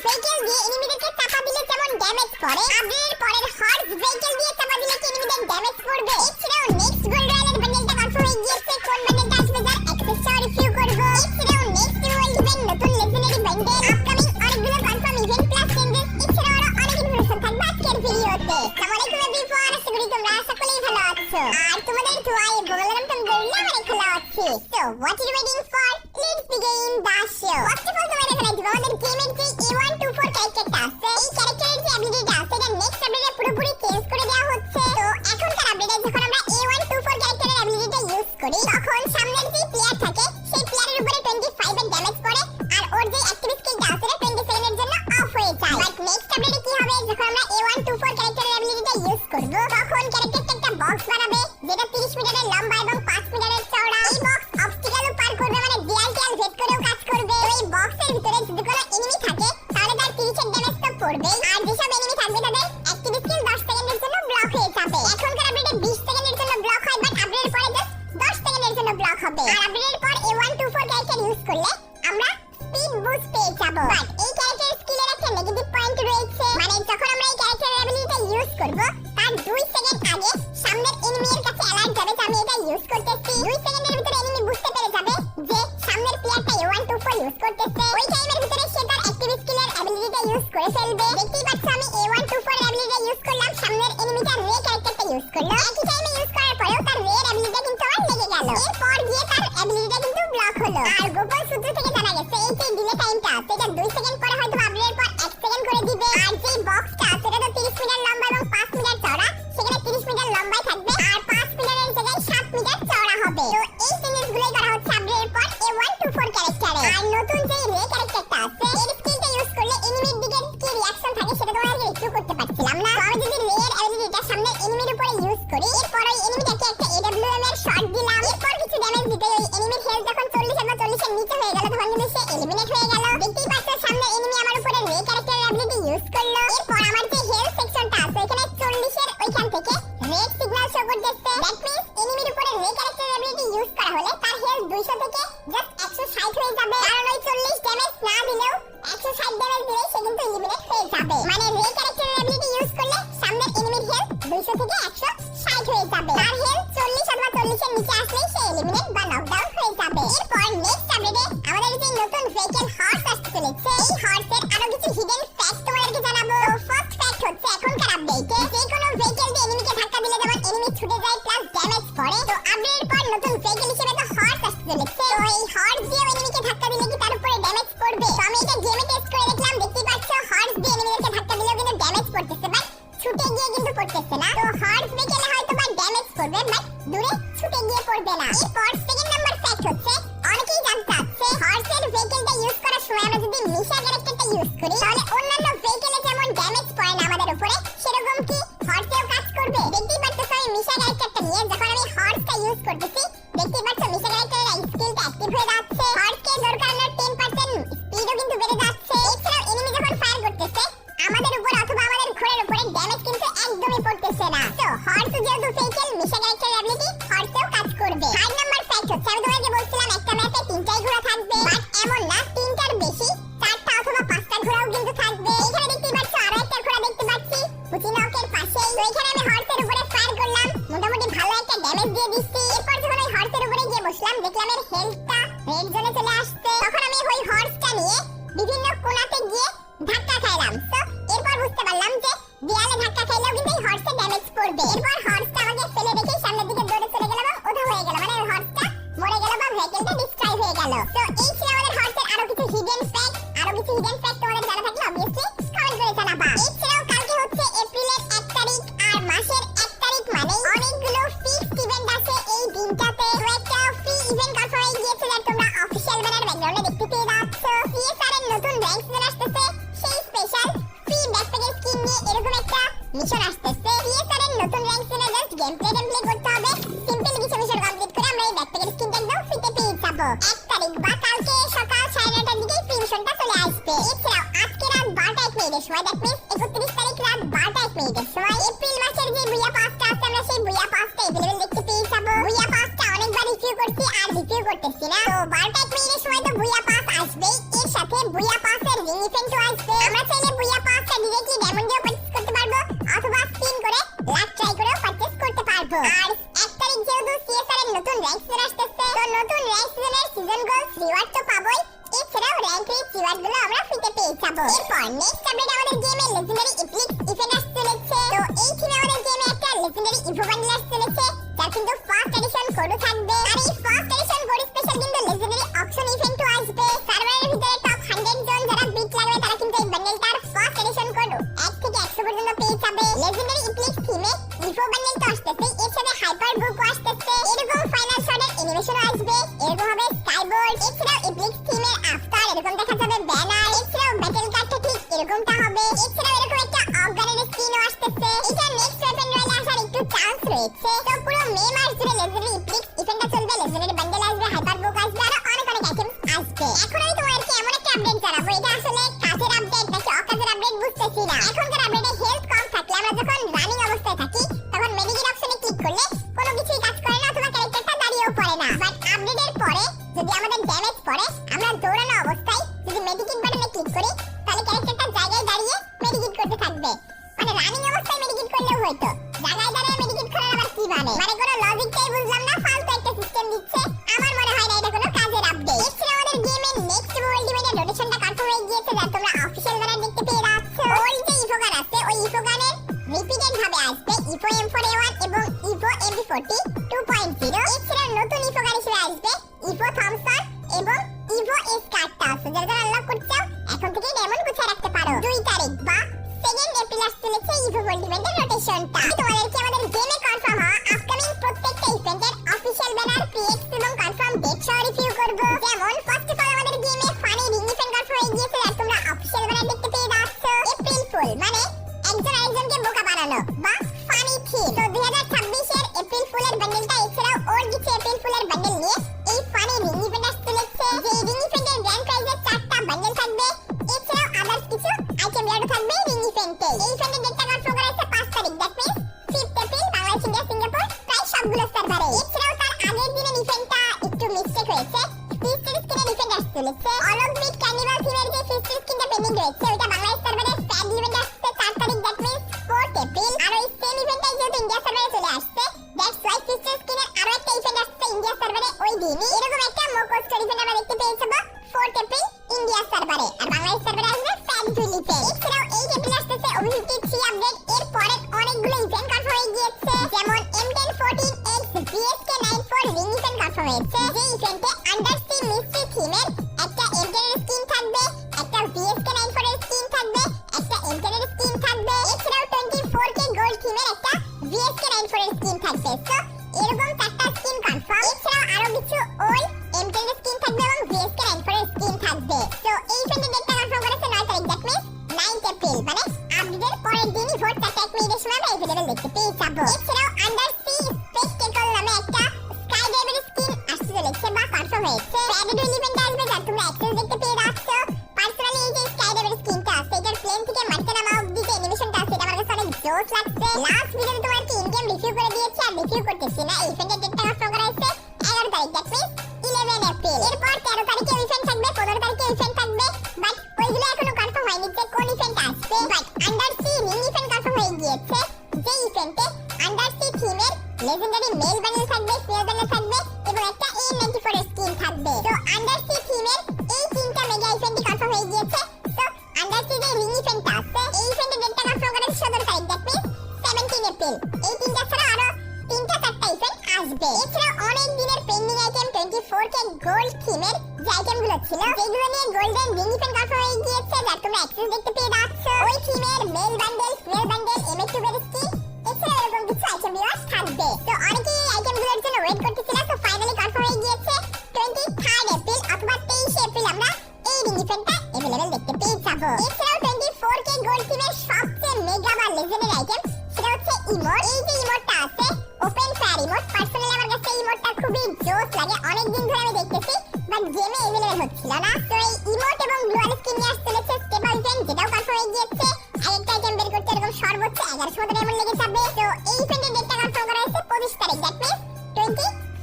Vehicle দিয়ে এনিমিদেরকে চাপা দিলে যেমন ড্যামেজ পড়ে, আপডেটের পরের হর্স ভেহিকল দিয়ে চাপা দিলে কি এনিমিদের ড্যামেজ পড়বে। এছাড়াও নেক্সট গোল্ড রয়্যালের বান্ডেলটা কনফার্ম হয়ে গিয়েছে, কোন বান্ডেলটা আসবে যার অ্যাক্সেস চাও রিভিউ করব। এছাড়াও নেক্সট ওয়ার্ল্ড ইভেন্ট নতুন লেজেন্ডারি বান্ডেল, আপকামিং অনেকগুলো কনফার্ম ইভেন্ট প্লাস চেঞ্জেস, এছাড়াও আরো অনেক ইনফরমেশন থাকবে আজকের ভিডিওতে। আসসালামু আলাইকুম এভরিওয়ান, আশা করি তোমরা সকলেই ভালো আছো আর তোমাদের দোয়ায় ভগবানের নামে আমরা অনেক ভালো আছি। So what you waiting for, let's begin the show. First of all তোমাদের জানাই দিব আমাদের গেমের যে A124 ক্যারেক্টারটা আছে, এই ক্যারেক্টারের যে অ্যাবিলিটিটা আছে এটা নেক্সট আপডেটে পুরোপুরি চেঞ্জ করে দেওয়া হচ্ছে। তো এখনকার আপডেটে যখন আমরা A124 ক্যারেক্টারের অ্যাবিলিটিটা ইউজ করি তখন সামনের যে প্লেয়ার থাকে সেই প্লেয়ারের উপরে 25 এর ড্যামেজ পড়ে আর ওর যে অ্যাক্টিভ স্কিলটা আছে এটা 20 সেকেন্ডের জন্য অফ হয়ে যায়। বাট নেক্সট আপডেটে কি হবে, যখন আমরা A124 ক্যারেক্টারের অ্যাবিলিটিটা ইউজ করব তখন ক্যারেক্টারটা একটা বক্স বানাবে যেটা 30 মিটারের লম্বা এবং 5 মিটারের চওড়া। এই বক্স অবস্টাকেলও পার করবে, মানে দেয়াল ভেদ করেও কাজ করবে। তো এই বক্সের ভিতরে যদি কোনো এনিমি থাকে তাহলে তার 30 এর ড্যামেজ তো পড়বে, আর যেসব এনিমি থাকবে তাদের অ্যাক্টিভ স্কিল 10 সেকেন্ডের জন্য ব্লক হয়ে যাবে। এখনকার আপডেটে 20 সেকেন্ডের জন্য ব্লক হয়, বাট আপডেটের পরে জাস্ট 10 সেকেন্ডের জন্য ব্লক হবে। আর আপডেটের পর A124 ক্যারেক্টার ইউজ করলে আমরা স্পিড বুস্ট পেয়ে যাব। বাট এই ক্যারেক্টারের স্কিলের একটা নেগেটিভ পয়েন্ট রয়েছে, মানে যখন আমরা এই ক্যারেক্টারের অ্যাবিলিটিটা ইউজ করব তার 2 সেকেন্ড আগে সামনের এনিমির কাছে অ্যালার্ট যাবে যে আমি এটা ইউজ করতেছি। 2 সেকেন্ডের ভিতরে এনিমি বুঝতে পেরে যাবে যে সামনের প্লেয়ারটা A124 ইউজ করতেছে। ওই টাইমের ভিতরে সে তার অ্যাক্টিভ স্কিলের অ্যাবিলিটিটা ইউজ করে ফেলবে। দেখতেই পাচ্ছ আমি A124 এর অ্যাবিলিটিটা ইউজ করলাম, সামনের এনিমিটা রে ক্যারেক্টারটা ইউজ করলো। একই টাইমে ইউজ করার পরেও তার রে অ্যাবিলিটিটা কিন্তু আর লেগে গেল, এরপর গিয়ে তার অ্যাবিলিটিটা কিন্তু ব্লক হলো। আর গোপন সূত্র থেকে জানা গেছে এই যে ডিলে টাইমটা আছে এটা 2 সেকেন্ড পরে হয়তো আপডেটের পর 1 সেকেন্ড করে দিবে। আর যে বক্সটা আছে এটা তো 30 মিটার লম্বা এবং 5 মিটার চওড়া, সেখানে 30 মিটার লম্বাই থাকবে আর 5 মিটারের জায়গায় 7 মিটার চওড়া হবে। তো এই চেঞ্জেসগুলোই করা হচ্ছে আপডেটের পর A124 ক্যারেক্টারে। আর নতুন যে রে ক্যারেক্টারটা আছে এর স্কিলটা ইউজ করলে এনিমির দিকে কি রিঅ্যাকশন থাকে সেটা তোমাদেরকে রিভিউ করতে পারছিলাম না। তো আমি যদি রে এর অ্যাবিলিটিটা সামনে এনিমির উপরে ইউজ করি, এরপর ওই এনিমিটাকে একটা AWM এর শট দিলাম, এরপর কিছু ড্যামেজ দিতে ওই এনিমির হেলথ যখন 40 অথবা 40 এর নিচে হয়ে গেল তখন কিন্তু সে এলিমিনেট হয়ে গেল। দেখতেই পাচ্ছ সামনে এনিমি আমার উপরে রে ক্যারেক্টারের অ্যাবিলিটি ইউজ করলো, এরপর আমার যে হেলথ সেকশনটা আছে এখানে 40 এর ওইখান থেকে রেড সিগন্যাল শো করতেছে। দ্যাট মিন্স এনিমির উপরে রে ক্যারেক্টারের অ্যাবিলিটি ইউজ করা হলে তার হেলথ 200 থেকে জাস্ট 160 হয়ে যাবে, কারণ ওই 40 ড্যামেজ না দিলেও 160 ড্যামেজ দিলেই সে কিন্তু এলিমিনেট হয়ে যাবে। মানে রে ক্যারেক্টারের অ্যাবিলিটি ইউজ করলে সামনের এনিমির হেলথ 200 থেকে 160 হয়ে যাবে, তার হেলথ 40 অথবা 40 এর নিচে আসলেই সে এলিমিনেট বা নকডাউন হয়ে যাবে। এরপর নেক্সট আপডেটে আমাদের যে নতুন ভেহিকল হর্স আসতে চলেছে, এই হর্সের আরো কিছু হিডেন ফ্যাক্ট তোমাদেরকে জানাবো। তো ফার্স্ট ফ্যাক্ট হচ্ছে এখনকার আপডেটে যে কোনো ভেহিকল দিয়ে এনিমিকে ধাক্কা দিলে যেমন এনিমি ছুটে যায় প্লাস ড্যামেজ পড়ে, তো আপডেটের পর নতুন ভেহিকল হিসেবে তো হর্স আসতে চলেছে। তো এই হর্স দিয়ে এনিমিকে ধাক্কা দিলে কি তার উপরে ড্যামেজ পড়বে? তো আমি এটা গেমে টেস্ট করে দেখলাম, দেখতেই পাচ্ছ হর্স দিয়ে এনিমিদেরকে ধাক্কা দিলেও কিন্তু ড্যামেজ পড়তেছে, বাট ছুটে গিয়ে কিন্তু পড়তেছে না। তো হর্স ভেহিকলে হয়তো বা ড্যামেজ পড়বে বাট দূরে ছুটে গিয়ে পড়বে না। এরপর সেকেন্ড নাম্বার ফ্যাক্ট হচ্ছে অনেকেই জানতে চাচ্ছে হর্সের ভেহিকলটা ইউজ করার সময় আমরা যদি মিশা ক্যারেক্টারটা ইউজ করি তাহলে অন্যান্য ভেহিকলে যেমন ড্যামেজ পড়ে না আমাদের উপরে, সেরকম কি হর্সেও কাজ করবে? দেখতেই পাচ্ছ আমি মিশা ক্যারেক্টারটা নিয়ে যখন আমি হর্সটা ইউজ করতেছি, দেখতেই পাচ্ছ মিশা ক্যারেক্টারের স্কিলটা অ্যাক্টিভ হয়ে যাচ্ছে, হর্সকে দরকার 10% স্পিডও কিন্তু বেড়ে যাচ্ছে। এছাড়াও এনিমি যখন ফায়ার করতেছে আমাদের উপর অথবা আমাদের ঘোড়ার উপরে ড্যামেজ কিন্তু একদমই পড়তেছে না। তো হর্স যেহেতু ভেহিকল, মিশা ক্যারেক্টারের অ্যাবিলিটি হর্সেও কাজ করবে। থার্ড নাম্বার ফ্যাক্ট হচ্ছে আমি তোমাকে বলছিলাম একটা ম্যাপে 3টাই ঘোড়া থাকবে, বাট এমন না, 3টার বেশি 4টা অথবা 5টা ঘোড়াও কিন্তু থাকবে। এখানে দেখতে পাচ্ছ আরো একটা ঘোড়া দেখতে পাচ্ছি পুচিনকের পাশেই। তো এখানে আমি হর্সের উপরে ফায়ার করলাম, মোটামুটি ভালো একটা ড্যামেজ দিয়ে দিচ্ছি। এরপর যখন ওই হর্সের উপরে গিয়ে বসলাম দেখলাম এর হেলথটা রেড জোনে চলে আসছে, তখন আমি ওই হর্সটা নিয়ে বিভিন্ন কোণাতে গিয়ে ধাক্কা খাইলাম। তো এরপর বুঝতে পারলাম যে দেয়ালে ধাক্কা খাইলেও কিন্তু এই হর্সে ড্যামেজ পড়বে। এরপর হর্সটা আমাকে ফেলে রেখে সামনের দিকে দৌড়ে চলে গেল এবং ওঠা হয়ে গেল, মানে হর্সটা মরে গেল বা ভেহিকলটা ডিস্ট্রয় হয়ে গেল। তো এই ছিল আমাদের হর্সের আরো কিছু হিডেন ফ্যাক্ট। আরো কিছু হিডেন ফ্যাক্ট তোমাদের জানা থাকলে অবভিয়াসলি কমেন্ট করে জানাবা। এছাড়াও কালকে হচ্ছে এপ্রিলের 1 তারিখ আর মাসের 1 তারিখ, মানে অনেকগুলো ফিক্সড ইভেন্ট আছে এই দিনটাতে। তো একটা ফ্রি ইভেন্ট কনফার্ম হয়ে গিয়েছে যা তোমরা অফিশিয়াল ব্যানার ব্যাকগ্রাউন্ডে দেখতে পেয়ে যাচ্ছ। সিএসআর এর নতুন র‍্যাঙ্ক সিজন আসতেছে, সেই স্পেশাল ফ্রি ব্যাকপ্যাকের স্কিন নিয়ে এরকম একটা মিশন আসতেছে। সিএসআর এর নতুন র‍্যাঙ্ক সিজনে জাস্ট গেম প্লে করতে হবে, সিম্পল কিছু মিশন কমপ্লিট করে আমরা এই ব্যাকপ্যাকের স্কিনটা একদম ফ্রিতে পেয়ে যাবো। 1 তারিখ বা কালকে সকাল 9:30টার দিকে ফ্রি মিশনটা চলে আসবে। এছাড়াও আজকে রাত 12টা 1 মিনিটের সময়, দ্যাট মিন্স 31 তারিখ রাত 12টা 1 মিনিটের সময় এপ্রিল মাসের যে বুইয়া পাসটা আছে আমরা সেই বুইয়া পাসটা अवेलेबल দেখতে পেয়ে যাবো। বুইয়া পাসটা অনেকবার রিভিউ করছি আর রিভিউ করতেছি না, তো 12টা 1 মিনিটের সময় তো বুইয়া পাস আসবেই। এর সাথে বুইয়া পাসের রিং ইভেন্টও আসবে। আমরা চাইলে বুইয়া 5টা ডিরেক্টলি ডায়মন্ড দিয়েও পারচেজ করতে পারবো অথবা স্পিন করে লাক ট্রাই করেও পারচেজ করতে পারবো। আর 1 তারিখ যেহেতু সিএসআর এর নতুন র‍্যাঙ্ক সিজন আসতেছে, তো নতুন র‍্যাঙ্ক সিজনের সিজন গোলস রিওয়ার্ড তো পাবোই, এছাড়াও র‍্যাঙ্ক রিচ রিওয়ার্ড গুলো আমরা ফ্রিতে পেয়ে যাবো। এরপর নেক্সট আপডেট আমাদের গেমে লেজেন্ডারি ইপ্লিক্স ইভেন্ট আসতে চলেছে। তো এই থিমে আমাদের গেমে একটা লেজেন্ডারি ইভো বান্ডেল আসতে চলেছে, যার কিন্তু ফার্স্ট এডিশন কোডও থাকবে। আর এই ফার্স্ট এডিশন কোড স্পেশাল কিন্তু লেজেন্ডারি অকশন ইভেন্টও আসবে। সার্ভারের ভিতরে টপ 100 জন যারা বিট লাগবে তারা কিন্তু এই বান্ডেলটার ফার্স্ট এডিশন কোড 1 থেকে 100 পর্যন্ত পেয়ে যাবে। লেজেন্ডারি ইপ্লিক্স থিমে ইভো বান্ডেল তো আসতেছে, এর সাথে হাইপার বুকও আসতেছে, এরকম ফাইনাল শটের অ্যানিমেশনও আসবে, এরকম হবে স্কাইবোর্ড, এছাড়াও ইপ্লিক্স থিমের আফটার এরকম দেখা যাবে ব্যানার, এছাড়াও ব্যাটল কার্ডটা ঠিক এরকমটা হবে, এছাড়াও এরকম একটা অফগানের স্কিনও আসতেছে। এটা নেক্সট ওয়েপন রয়্যালে আসার একটু চান্স রয়েছে। তো পুরো মে মাস জুড়ে লেজেন্ডারি ইপ্লিক্স ইভেন্টটা চলবে, লেজেন্ডারি বান্ডেল আসবে, হাইপার বুক আসবে, আর অনেক অনেক আইটেম আসবে। এখন আমি তোমাদেরকে এমন একটা আপডেট জানাবো, এটা আসলে কাজের আপডেট নাকি অকাজের আপডেট বুঝতেছি না। এখনকার আপডেটে হেলথ কম থাকলে আমরা যখন রানিং অবস্থায় থাকি তখন মেডিকেট অপশনে ক্লিক করলে কোনো কিছুই কাজ করে না অথবা ক্যারেক্টারটা দাঁড়িয়েও পড়ে না। বাট আপডেটের পরে যদি আমাদের ড্যামেজ পড়ে, আমরা দৌড়ানো অবস্থায় যদি মেডিকেট বাটনে ক্লিক করি তাহলে ক্যারেক্টারটা জায়গায় দাঁড়িয়ে মেডিকেট করতে থাকবে। মানে রানিং অবস্থায় মেডিকেট করলেও হয়তো জায়গায় দাঁড়িয়ে মেডিকেট করার আবার কি মানে কোনো লজিকটাই বুঝলাম না, ফালতু একটা সিস্টেম দিচ্ছে। আমার মনে হয় না এটা কোনো কাজের আপডেট। এছাড়া আমাদের গেমের নেক্সট আলটিমেটের রোটেশনটা কনফার্ম হয়ে গিয়েছে, যা তোমরা অফিশিয়াল ব্যানার দেখতে পেয়ে যাচ্ছ। ওই যে ইভো গান আছে, ওই ইভো গানের রিপিটেড ভাবে আসবে ইভো M4A1 এবং ইভো MP40 2.0। এছাড়া নতুন ইভো গান হিসেবে আসবে ইভো থমসন এবং ইভো এস কার্ডটা আছে, যারা আনলক করতে চাও এখন থেকে ডায়মন্ড গুছিয়ে রাখতে পারো। 2 তারিখ বা 2nd এপ্রিল আসতে চলেছে ইভো আলটিমেটের রোটেশনটা। তোমাদেরকে আমাদের গেমে কনফার্ম হওয়া আপকামিং প্রত্যেকটা ইভেন্টের অফিশিয়াল ব্যানার, পিএক্স এবং কনফার্ম ডেট সহ রিভিউ করব। যেমন ফার্স্ট অফ অল আমাদের গেমে ফানি রিং ইভেন্ট কনফার্ম হয়ে গিয়েছে, আর তোমরা অফিশিয়াল ব্যানার দেখতে পেয়ে যাচ্ছ। এপ্রিল ফুল মানে একজন আরেকজনকে বোকা বানানো বা ফানি থিম। তো 2026 এর এপ্রিল ফুলের বান্ডেলটা এছাড়াও ওর কিছু এপ্রিল ফুলের বান্ডেল নিয়ে এই ফানি রিং ইভেন্ট আসতে চলেছে, যে রিং ইভেন্টের গ্র্যান্ড প্রাইজে 4টা বান্ডেল থাকবে, এছাড়াও আদার্স কিছু আইটেম রিওয়ার্ডও থাকবে রিং ইভেন্টে। এই ইভেন্টের ডেটটা কনফার্ম করা হয়েছে 5 তারিখ, that means 5th April Bangladesh, India, Singapore প্রায় সবগুলো সার্ভারে। এছাড়াও তার আগের দিনের ইভেন্টটা একটু মিস্টেক হয়েছে, ফিস্টের স্কিনের ইভেন্ট আসতে চলেছে। অলিম্পিক ক্যান্ডিভাল থিমের যে ফিস্টের স্কিনটা পেন্ডিং রয়েছে ওটা বাংলাদেশ সার্ভারে ফ্যাড ইভেন্ট আসছে 4 তারিখ, দ্যাট মিন্স 4th এপ্রিল। আর ওই সেম ইভেন্টটাই যেহেতু ইন্ডিয়া সার্ভারে চলে আসছে, দ্যাটস ওয়াই ফিস্টের স্কিনের আরো একটা ইভেন্ট আসছে ইন্ডিয়া সার্ভারে ওই দিনই। এরকম একটা মোকো স্টোরি ইভেন্ট আমরা দেখতে পেয়ে যাব 4th এপ্রিল ইন্ডিয়া সার্ভারে, আর বাংলাদেশ সার্ভারে আসবে ফ্যাড জুল ইভেন্ট। এছাড়াও 8 এপ্রিল আসতেছে OB53 আপডেট। এর পরে অনেকগুলো ইভেন্ট কনফার্ম হয়ে গিয়েছে, যেমন M1014X BSK94 ring event confirm হয়েছে, যে ইভেন্টে আন্ডারসি মিস্ট্রি থিমের একটা M10 এর স্কিন থাকবে, একটা BSK94 এর স্কিন থাকবে, একটা M10 এর স্কিন থাকবে, এছাড়াও 24K গোল্ড থিমের একটা BSK94 এর স্কিন থাকবে। সো এরকম 4টা স্কিন কনফার্ম। এছাড়াও আরো কিছু ওল্ড M10 এর স্কিন থাকবে এবং BSK94 এর স্কিন থাকবে। তো এই ইভেন্টের ডেটটা কনফার্ম করেছে 9 তারিখ, দ্যাট মিন্স 9th এপ্রিল, মানে আপডেটের পরের দিনই ভোর 4টা 1 মিনিটের সময় আমরা এভেলেবল দেখতে পেয়ে যাবো। এছাড়াও আন্ডারসি স্পেকটেকল নামে একটা স্কাই ডাইভের স্কিন আসতে চলেছে বা কনফার্ম হয়েছে, প্যারেড ইভেন্টে আসবে, যার তোমরা অ্যাক্সেস দেখতে পেয়ে যাচ্ছ। পার্সোনালি এই যে স্কাই ডাইভের স্কিনটা আছে, এটার প্লেন থেকে মাটিতে নামা অবধি যে অ্যানিমেশনটা আছে, এটা আমার কাছে অনেক জোস লাগছে। লাস্ট ভিডিওতে তোমাদেরকে ইন গেম রিভিউ করে দিয়েছি, আর রিভিউ করতেছি না। এই ইভেন্টের ডেটটা কনফার্ম করা হয়েছে 11 তারিখ, দ্যাট মিন্স 11 এপ্রিল। এরপর 13 তারিখে ইভেন্ট থাকবে, 15 তারিখে ইভেন্ট থাকবে, বাট ওইগুলো এখনো কনফার্ম হয়নি যে কোন ইভেন্ট আসবে। But undersea ring event confirm হয়ে গিয়েছে, যে ইভেন্টে আন্ডারসি থিমের লেজেন্ডারি মেল বান্ডেল থাকবে, ফিমেল বান্ডেল থাকবে এবং একটা A94 এর স্কিন থাকবে। তো আন্ডারসি থিমের এই 3টা মেগা ইভেন্টই কনফার্ম হয়ে গিয়েছে। তো আন্ডারসি যে রিং ইভেন্টটা আছে, এই ইভেন্টের ডেটটা কনফার্ম করা হয়েছে 17 তারিখ, দ্যাট মিন্স 17 এপ্রিল। এই 3টা ছাড়া আরো 3টা 4টা ইভেন্ট আসবে। এছাড়া অনেক দিনের পেন্ডিং আইটেম 24K গোল্ড থিমের যে আইটেমগুলো ছিল, যেগুলো নিয়ে গোল্ডেন রিং ইভেন্ট কনফার্ম হয়ে গিয়েছে, যার তোমরা অ্যাক্সেস দেখতে পেয়ে যাচ্ছ। ওই থিমের mail bundle, female bundle, M82 এর স্কিন, এছাড়া এরকম কিছু আইটেম রিওয়ার্ড থাকবে। তো অনেকেই এই আইটেমগুলোর জন্য ওয়েট করতেছিল, তো ফাইনালি কনফার্ম হয়ে গিয়েছে 23rd এপ্রিল অথবা 23 এপ্রিল আমরা এই রিং ইভেন্টটা এভেলেবল দেখতে পেয়ে যাব। এছাড়াও 24K গোল্ড থিমের সবচেয়ে মেগা বা লেজেন্ডারি আইটেম সেটা হচ্ছে ইমোট। এই যে ইমোটটা আছে ওপেন ফায়ার ইমোট, পার্সোনালি আমার কাছে এই ইমোটটা খুবই জোস লাগে, অনেক দিন ধরে আমি দেখতেছি বাট গেমে এভেলেবল হচ্ছিল না। তো এই ইমোট এবং গ্লোয়াল স্কিন নিয়ে আসতে চলেছে স্টেবল ইভেন্ট, যেটাও কনফার্ম হয়ে গিয়েছে। আরেকটা আইটেম বের করতে এরকম সর্বোচ্চ 1100 মতো ডায়মন্ড লেগে যাবে। তো এই ইভেন্টের ডেটটা কনফার্ম করা হয়েছে 25 তারিখ, দ্যাট মিন্স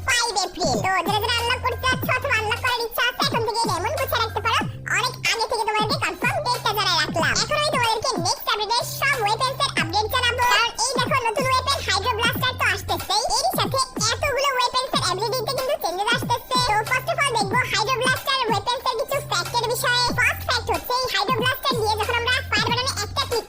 25 এপ্রিল। তো যারা যারা আনলক করতে চাচ্ছ অথবা আনলক করার ইচ্ছা আছে, এখন থেকে ডায়মন্ড গুছিয়ে রাখতে পারো, অনেক আগে থেকে তোমাদেরকে কনফার্ম ডেটটা জানাই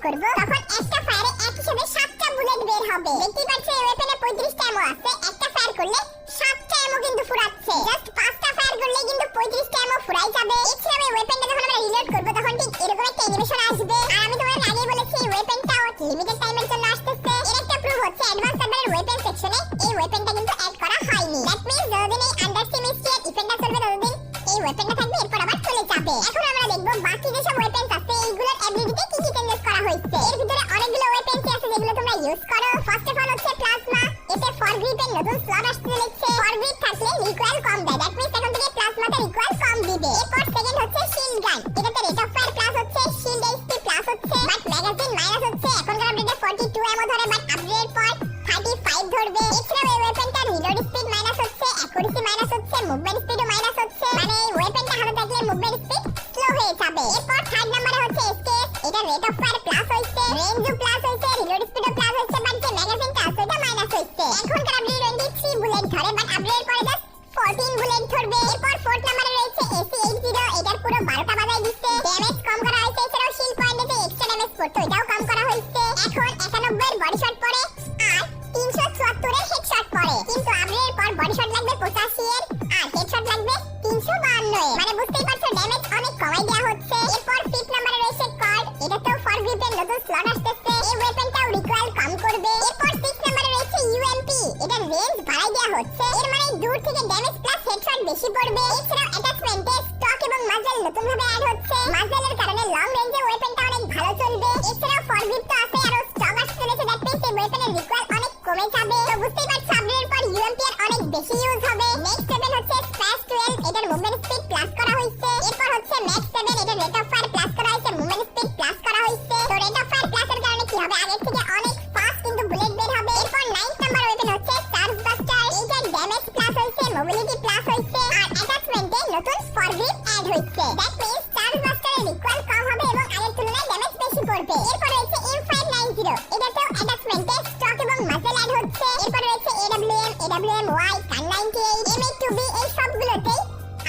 করব তখন একটা ফায়ারে একই সাথে 7টা বুলেট বের হবে। দেখতেই পাচ্ছ এই ওয়েপনে 35টা এমো আছে, একটা ফায়ার করলে 7টা এমো কিন্তু ফুরাচ্ছে। জাস্ট 5টা ফায়ার করলে কিন্তু 35টা এমো ফুরাই যাবে। এছাড়া এই ওয়েপনটা যখন আমরা রিলোড করব তখন ঠিক এরকম একটা অ্যানিমেশন আসবে। আর আমি তোমাদের আগেই বলেছি এই ওয়েপনটা লিমিটেড টাইমের জন্য আসতেছে। এর একটা প্রুফ হচ্ছে অ্যাডভান্স সার্ভারের ওয়েপন সেকশনে এই ওয়েপনটা কিন্তু অ্যাড করা হয়নি। দ্যাট মিন্স যতদিন এই আন্ডারসি মিস্টিয়ার ইভেন্টটা চলবে ততদিন এই ওয়েপনটা থাকবে, এরপর আবার চলে যাবে। এখন আমরা দেখব বাকি যেসব ওয়েপনস আছে এইগুলোর এবিলিটিতে কি কি চেঞ্জেস করা হয়েছে। এর ভিতরে অনেকগুলো ওয়েপনস আছে যেগুলো তোমরা ইউজ করো। ফার্স্ট অফ অল হচ্ছে প্লাজমা। এতে ফরগ্রিপের নতুন স্লট আসতে চলেছে। ফরগ্রিপ থাকলে রিকয়েল কম দেয়, দ্যাট মিন্স এখন থেকে প্লাজমাতে রিকয়েল কম দিবে। এরপর সেকেন্ড হচ্ছে শিল্ড গান। এটাতে রেট অফ ফায়ার প্লাস হচ্ছে, শিল্ড এইচপি প্লাস হচ্ছে, বাট ম্যাগাজিন মাইনাস হচ্ছে। এখনকার আপডেটে 42 এমো ধরে, বাট আপগ্রেড পর 35 ধরবে। এছাড়াও এই ওয়েপনটা রিলোড স্পিড মাইনাস হচ্ছে, অ্যাকুরেসি মাইনাস হচ্ছে, মুভমেন্ট স্পিডও মাইনাস হচ্ছে। মানে এই ওয়েপনটা হাতে থাকলে মুভমেন্ট স্পিড স্লো হয়ে যাবে। এরপর থার্ড নম্বরে হচ্ছে এসকেএস। এটা রেট অফ ফায়ার প্লাস হইছে, রেঞ্জও প্লাস হইছে, রিলোড স্পিডও প্লাস হইছে, বাট যে ম্যাগাজিনটা আছে এটা মাইনাস হইছে। এখনকার আপডেটে 23 বুলেট ধরে, বাট আপগ্রেড পরে জাস্ট 14 বুলেট ধরবে। এরপর ফোর্থ নম্বরে রয়েছে AC80। এটার পুরো 12টা বাজায় দিচ্ছে, ড্যামেজ কম করা হয়েছে। এছাড়াও শিল্ড পয়েন্টে যে এক্সট্রা ড্যামেজ পড়তো এটাও কম করা হয়েছে। এখন 91 এর বডি শট পড়ে আর 374 এর হেডশট পড়ে, কিন্তু আপগ্রেড পর বডি শট লাগবে 85 এর আর হেডশট লাগবে 352 এর। মানে বুঝতেই পারছো ড্যামেজ অনেক কমাই দেওয়া হচ্ছে। এরপর ফিফথ নম্বরে রয়েছে কর্ড। এটাতেও ফরগ্রিপের নতুন স্লট আসতেছে, এই ওয়েপনটাও রিকয়েল কম করবে। এরপর 6 নম্বরে রয়েছে ইউএমপি। এটার রেঞ্জ বাড়াই দেওয়া হচ্ছে, এর মানে দূর থেকে ড্যামেজ প্লাস হেডশট বেশি পড়বে। এছাড়াও অ্যাটাচমেন্টে স্টক এবং মাজেল নতুন ভাবে অ্যাড হচ্ছে, মাজেলের কারণে লং রেঞ্জে ওয়েপনটা অনেক ভালো চলবে। এছাড়াও ফরগ্রিপ তো আছে, আরো স্টক আসতে চলেছে, দ্যাট মিন্স এই ওয়েপনের রিকয়েল অনেক কমে যাবে। তো বুঝতেই পারছো আপগ্রেডের পর ইউএমপি এর অনেক বেশি ইউজ হবে। নেক্সট 7 হচ্ছে স্প্যাশ 12। এটার মুভমেন্ট স্পিড প্লাস করা হয়েছে। এরপর হচ্ছে ম্যাক্স 7। এটার রেট অফ ফায়ার প্লাস করা হয়েছে, মুভমেন্ট স্পিড প্লাস করা হয়েছে। তো রেট অফ ফায়ার প্লাসের কারণে কি হবে, আগের থেকে অনেক ফাস্ট কিন্তু বুলেট বের হবে। এরপর 9th নাম্বার ওয়েপন হচ্ছে চার্জ বাস্টার। এইটার ড্যামেজ প্লাস হয়েছে, মোবিলিটি প্লাস হয়েছে আর অ্যাটাচমেন্টে নতুন ফরগ্রিপ অ্যাড হয়েছে। দ্যাট মিন্স চার্জ বাস্টারের রিকয়েল কম হবে এবং আগের তুলনায় ড্যামেজ বেশি পড়বে। এরপর রয়েছে M590। এটাতেও অ্যাটাচমেন্টে স্টক এবং মাসেল অ্যাড হচ্ছে। এরপর রয়েছে AWM, কান 98, M8-2B। এই সবগুলোতেই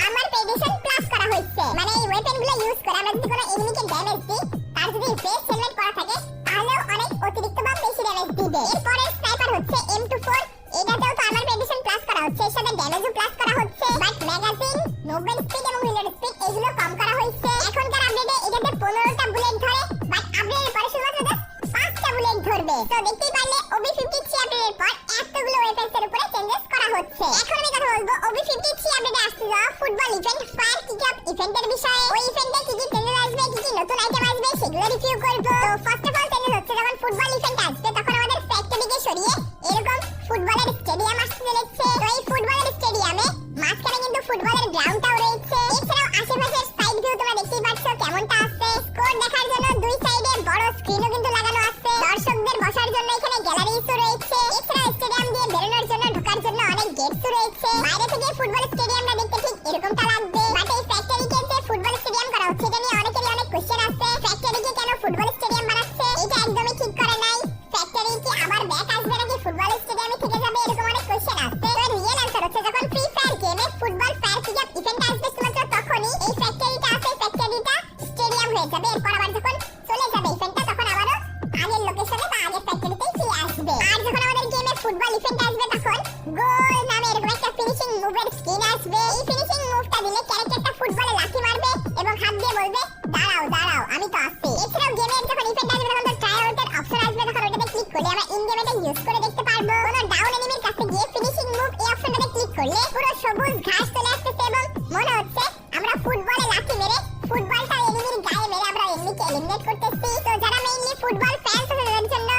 আমার প্রেডিকশন প্লাস করা হয়েছে। মানে এই ওয়েপনগুলো ইউজ করে আমরা যদি কোনো এনিমিকে ড্যামেজ দিই, তার যদি ফেস হেলমেট পরা থাকে তাহলেও অনেক অতিরিক্ত বা বেশি ড্যামেজ দিবে। এরপরে স্নাইপার হচ্ছে M24। এটাতেও তো আমার প্রেডিকশন প্লাস করা হচ্ছে, এর সাথে ড্যামেজও প্লাস করা হচ্ছে, বাট ম্যাগাজিন, মুভমেন্ট স্পিড এবং রিলোড স্পিড এগুলো কম করা হয়েছে। এখনকার আপডেটে এটাতে 15টা বুলেট ধরে, বাট আপডেটের পরে শুধুমাত্র জাস্ট 5টা বুলেট ধরবে। তো দেখতেই পারলে OB53 আপডেটের পর এতগুলো ওয়েপনসের উপরে চেঞ্জেস করা হচ্ছে। এখন আমি কথা বলবো OB53 আপডেটে আসছে যাওয়া ফুটবল ইভেন্ট ফায়ার কিকআপ ইভেন্টের বিষয়ে। ওই ইভেন্টে কি কি চেঞ্জেস আসবে, কি কি নতুন আইটেম আসবে সেগুলো রিভিউ করব। তো ফার্স্ট অফ অল চেঞ্জেস হচ্ছে, যখন ফুটবল ইভেন্ট আসবে তখন আমাদের ফ্যাক্টরিকে সরিয়ে এরকম ফুটবলের স্টেডিয়াম আসতে চলেছে। তো এই ফুটবলের স্টেডিয়ামে মাঝখানে কিন্তু ফুটবলের গ্রাউন্ডটাও রয়েছে। এছাড়াও আশেপাশের সাইড ভিউ তোমরা দেখতেই পাচ্ছ কেমনটা আছে। স্কোর দেখার জন্য দুই সাইডে বড় স্ক্রিনও কিন্তু লাগানো আছে, দর্শকদের বসার জন্য এখানে গ্যালারিজও রয়েছে। এছাড়াও স্টেডিয়াম দিয়ে বেরোনোর জন্য ঢোকার জন্য অনেক গেটসও রয়েছে। বাইরে থেকে ফুটবল স্টেডিয়ামটা দেখতে ঠিক এরকমটা লাগবে, বাট এই ফ্যাক্টরিকে যে ফুটবল স্টেডিয়াম করা হচ্ছে এটা নিয়ে অনেকেরই অনেক কোশ্চেন আছে। ফ্যাক্টরিকে কেন ফুটবল স্টেডিয়াম বানাচ্ছে এটা একদমই ঠিক করে নাই। ফ্যাক্টরি কি আবার ব্যাক আসবে নাকি ফুটবল স্টেডিয়ামে থেকে যাবে, এরকম অনেক কোশ্চেন আছে। তো রিয়েল অ্যানসার হচ্ছে, যখন ফ্রি ফায়ার গেমে ফুটবল ফায়ার কিকআপ ইভেন্ট আসবে শুধুমাত্র তখনই এই ফ্যাক্টরিটা আছে, ফ্যাক্টরিটা স্টেডিয়াম হয়ে যাবে। এরপর আবার যখন চলে যাবে ইভেন্টটা তখন আবারও আগের লোকেশনে বা আগের ফ্যাক্টরিতেই ফিরে আসবে। আর যখন আমাদের গেমে ফুটবল ইভেন্ট আসবে তখন গোল নামে এরকম একটা ফিনিশিং মুভের স্কিন আসবে। এই ফিনিশিং মুভটা দিলে ক্যারেক্টারটা ফুটবলে লাথি মারবে এবং হাত দিয়ে বলবে দাঁড়াও দাঁড়াও আমি তো আসছি। এছাড়াও গেমের যখন ইভেন্ট আসবে তখন ট্রাই আউটের অপশন আসবে, তখন ওটাতে ক্লিক করলে আমরা ইন গেমে ইউজ করে দেখতে পারবো। কোনো ডাউন এনিমির কাছে গিয়ে ফিনিশিং মুভ এই অপশনটাতে ক্লিক করলে পুরো সবুজ ঘাস চলে আসতেছে এবং মনে হচ্ছে আমরা ফুটবলে লাথি মেরে ফুটবলটা এনিমির গায়ে মেরে আমরা এনিমিকে এলিমিনেট করতেছি। তো যারা মেইনলি ফুটবল ফ্যান্স আছে তাদের জন্য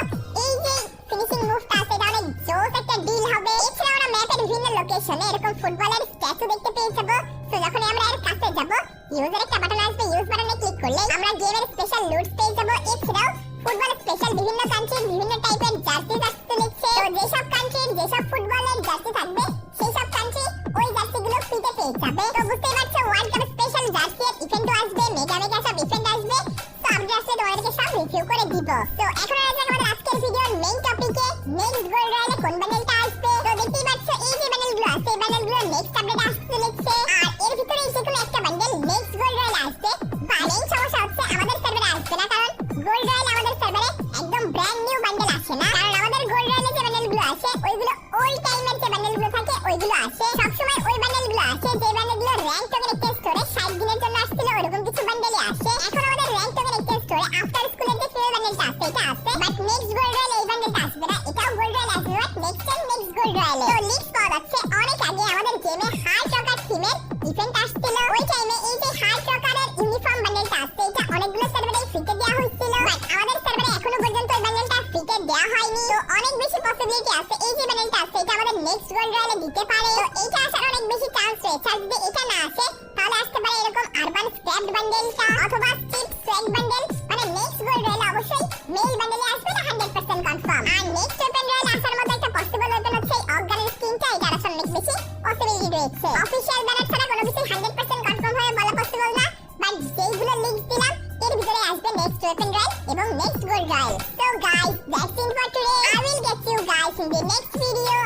এই যে ফিনিশিং মুভটা আছে এটা অনেক জোস একটা ডিল হবে। এছাড়াও আমরা ম্যাপের বিভিন্ন লোকেশনে এরকম ফুটবলের স্ট্যাচু দেখতে পেয়ে যাবো। তো যখন আমরা এর কাছে যাব ইউজের একটা বাটন আসবে, ইউজ বাটনে ক্লিক করলে আমরা গেমের স্পেশাল লুটস পেয়ে যাবো। এছাড়াও ফুটবল স্পেশাল বিভিন্ন কান্ট্রির বিভিন্ন টাইপের জার্সি আসতে চলেছে। তো যেসব কান্ট্রির যেসব ফুটবলের জার্সি থাকবে সেই সব কান্ট্রি ওই জার্সিগুলো ফ্রিতে পেয়ে যাবে। তো বুঝতেই পারছো ওয়ার্ল্ড কাপ স্পেশাল জার্সি এর ইভেন্টও আসবে, মেগা সব ইভেন্ট আসবে। তো আপডেট আসলে তোমাদেরকে সব রিভিউ করে দিব। তো এখন আসলে আমাদের আজকের ভিডিওর মেইন টপিকে, নেক্সট গোল্ড রয়্যালে কোন ব্যান্ডেলটা আসবে। তো দেখতেই পাচ্ছো এই যে ব্যান্ডেলগুলো আছে এই ব্যান্ডেলগুলো নেক্সট আপডেট আসতে চলেছে। আর এর ভিতরে যে কোনো একটা ব্যান্ডেল নেক্সট গোল্ড রয়্যালে আসবে। বা মেইন সমস্যা হচ্ছে আমাদের সার্ভারে আসবে না, কারণ গোল্ড রয়্যাল আমাদের সার্ভারে ফ্রিতে দেওয়া হয়েছিল, বাট আমাদের সার্ভারে এখনো পর্যন্ত এই বান্ডেলটা ফ্রিতে দেওয়া হয়নি। তো অনেক বেশি পসিবিলিটি আছে এই যে বান্ডেলটা আছে এটা আমাদের নেক্সট গোল্ড রয়্যালে দিতে পারে। তো এইটা আসার অনেক বেশি চান্স রয়েছে। আর যদি এটা না আসে তাহলে আসতে পারে এরকম আরবান স্ক্র্যাপড বান্ডেলটা অথবা চিপ সোয়েগ বান্ডেল। মানে নেক্সট গোল্ড রয়্যালে অবশ্যই মেল বান্ডেলে আসবে না 100% কনফার্ম। আর নেক্সট ওপেন রয়্যালে আসার মধ্যে একটা পসিবল ওপেন হচ্ছে এই অর্গানের স্কিনটা, এটা আসার অনেক বেশি পসিবিলিটি রয়েছে। অফিশিয়াল ব্যানার ছাড়া কোনো কিছু 100% কনফার্ম হয়ে বলা পসিবল না, বাট যেইগুলো লিংক দিলাম এর ভিতরে আসবে নেক্সট ওপেন রয়্যাল এবং next gold royal. So guys, that's it for today. I will get you guys in the next video.